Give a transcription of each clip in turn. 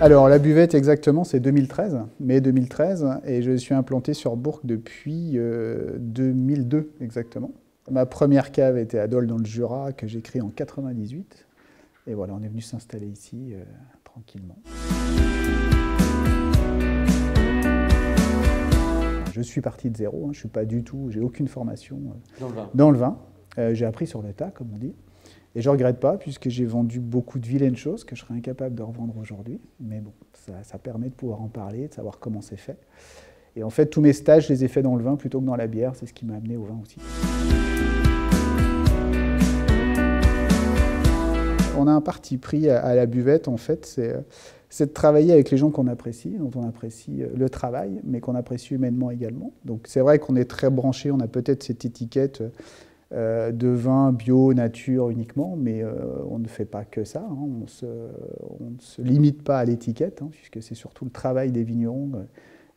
Alors la buvette exactement c'est 2013, mai 2013, et je suis implanté sur Bourg depuis 2002 exactement. Ma première cave était à Dole dans le Jura que j'ai créée en 98, et voilà on est venu s'installer ici tranquillement. Je suis parti de zéro, je suis pas du tout, j'ai aucune formation dans le vin. J'ai appris sur le tas comme on dit. Et je ne regrette pas, puisque j'ai vendu beaucoup de vilaines choses que je serais incapable de revendre aujourd'hui. Mais bon, ça permet de pouvoir en parler, de savoir comment c'est fait. Et en fait, tous mes stages, je les ai faits dans le vin plutôt que dans la bière. C'est ce qui m'a amené au vin aussi. On a un parti pris à la buvette, en fait, c'est de travailler avec les gens qu'on apprécie, dont on apprécie le travail, mais qu'on apprécie humainement également. Donc c'est vrai qu'on est très branché, on a peut-être cette étiquette de vin bio, nature uniquement, mais on ne fait pas que ça. Hein. On ne se limite pas à l'étiquette, hein, puisque c'est surtout le travail des vignerons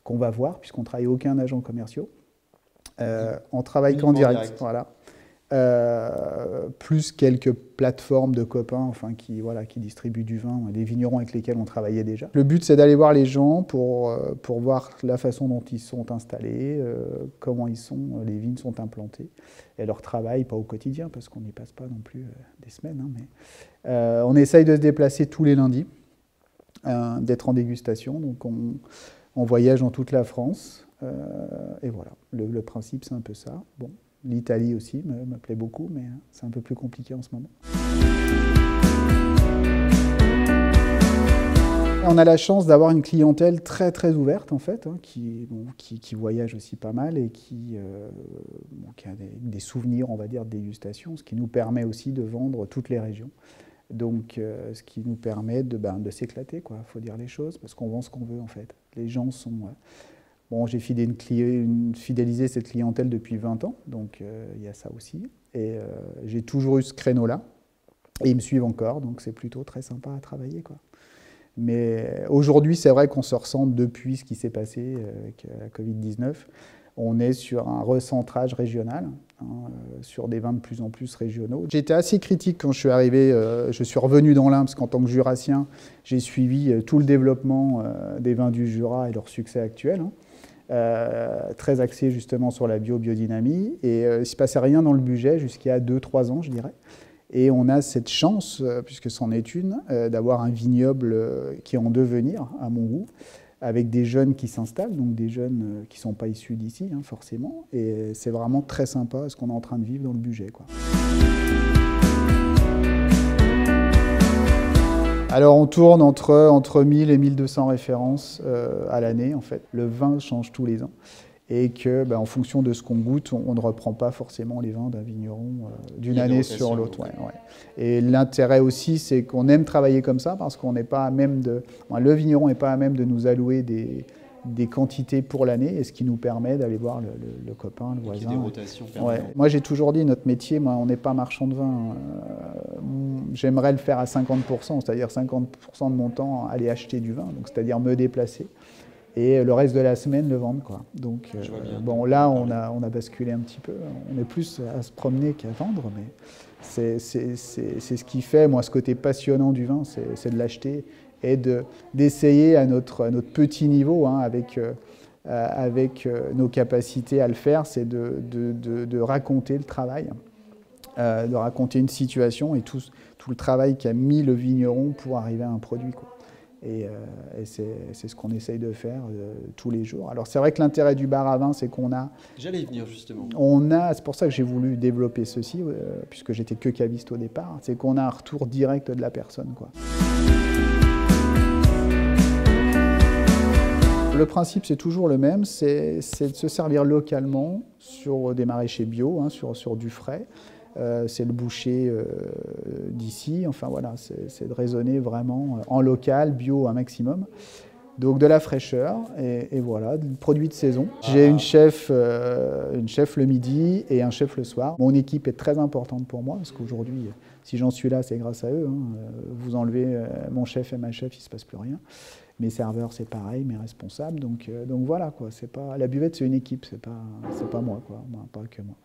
qu'on va voir, puisqu'on ne travaille aucun agent commerciaux. On travaille qu'en direct. Voilà. Plus quelques plateformes de copains enfin, qui distribuent du vin, des vignerons avec lesquels on travaillait déjà. Le but, c'est d'aller voir les gens pour voir la façon dont ils sont installés, comment les vignes sont implantées, et leur travail, pas au quotidien, parce qu'on n'y passe pas non plus des semaines, hein, mais on essaye de se déplacer tous les lundis, d'être en dégustation, donc on voyage dans toute la France, et voilà, le principe, c'est un peu ça. Bon. L'Italie aussi me plaît beaucoup, mais c'est un peu plus compliqué en ce moment. On a la chance d'avoir une clientèle très très ouverte en fait, hein, qui voyage aussi pas mal et qui a des souvenirs, on va dire, de dégustation, ce qui nous permet aussi de vendre toutes les régions. Donc ce qui nous permet de s'éclater, quoi. Faut dire les choses, parce qu'on vend ce qu'on veut en fait. Les gens sont... Bon, j'ai fidélisé cette clientèle depuis 20 ans, donc il y a ça aussi. Et j'ai toujours eu ce créneau-là, et ils me suivent encore, donc c'est plutôt très sympa à travailler, quoi. Mais aujourd'hui, c'est vrai qu'on se ressent depuis ce qui s'est passé avec la Covid-19. On est sur un recentrage régional, hein, sur des vins de plus en plus régionaux. J'étais assez critique quand je suis arrivé, je suis revenu dans l'Ain, parce qu'en tant que jurassien, j'ai suivi tout le développement des vins du Jura et leur succès actuel. Hein. Très axé justement sur la biodynamie, et il ne se passait rien dans le budget jusqu'à 2-3 ans, je dirais. Et on a cette chance, puisque c'en est une, d'avoir un vignoble qui est en devenir, à mon goût, avec des jeunes qui s'installent, donc des jeunes qui ne sont pas issus d'ici, hein, forcément. Et c'est vraiment très sympa ce qu'on est en train de vivre dans le budget, quoi. Alors on tourne entre 1000 et 1200 références à l'année en fait. Le vin change tous les ans et que en fonction de ce qu'on goûte, on ne reprend pas forcément les vins d'un vigneron d'une année sur l'autre. Ouais, ouais. Et l'intérêt aussi, c'est qu'on aime travailler comme ça parce qu'on n'est pas à même le vigneron n'est pas à même de nous allouer des quantités pour l'année, et ce qui nous permet d'aller voir le copain, le voisin. Des rotations ouais. Moi, j'ai toujours dit, notre métier, on n'est pas marchand de vin. J'aimerais le faire à 50%, c'est-à-dire 50% de mon temps à aller acheter du vin, donc c'est-à-dire me déplacer, et le reste de la semaine, le vendre, quoi. Donc, bon, là, on a basculé un petit peu. On est plus à se promener qu'à vendre, mais c'est ce qui fait, moi, ce côté passionnant du vin, c'est de l'acheter et d'essayer à notre petit niveau, hein, avec nos capacités à le faire, c'est de raconter le travail, de raconter une situation et tout le travail qu'a mis le vigneron pour arriver à un produit, quoi. Et c'est ce qu'on essaye de faire tous les jours. Alors c'est vrai que l'intérêt du bar à vin, c'est qu'on a... J'allais y venir justement. C'est pour ça que j'ai voulu développer ceci, puisque j'étais que caviste au départ, c'est qu'on a un retour direct de la personne, quoi. Le principe, c'est toujours le même, c'est de se servir localement sur des maraîchers bio, hein, sur du frais. C'est le boucher d'ici, enfin voilà, c'est de raisonner vraiment en local, bio un maximum. Donc de la fraîcheur, et voilà, du produit de saison. J'ai une chef le midi et un chef le soir. Mon équipe est très importante pour moi, parce qu'aujourd'hui, si j'en suis là, c'est grâce à eux. Hein. Vous enlevez mon chef et ma chef, il ne se passe plus rien. Mes serveurs, c'est pareil, mes responsables. Donc voilà, quoi. La buvette, c'est une équipe, c'est pas moi, quoi. Pas que moi.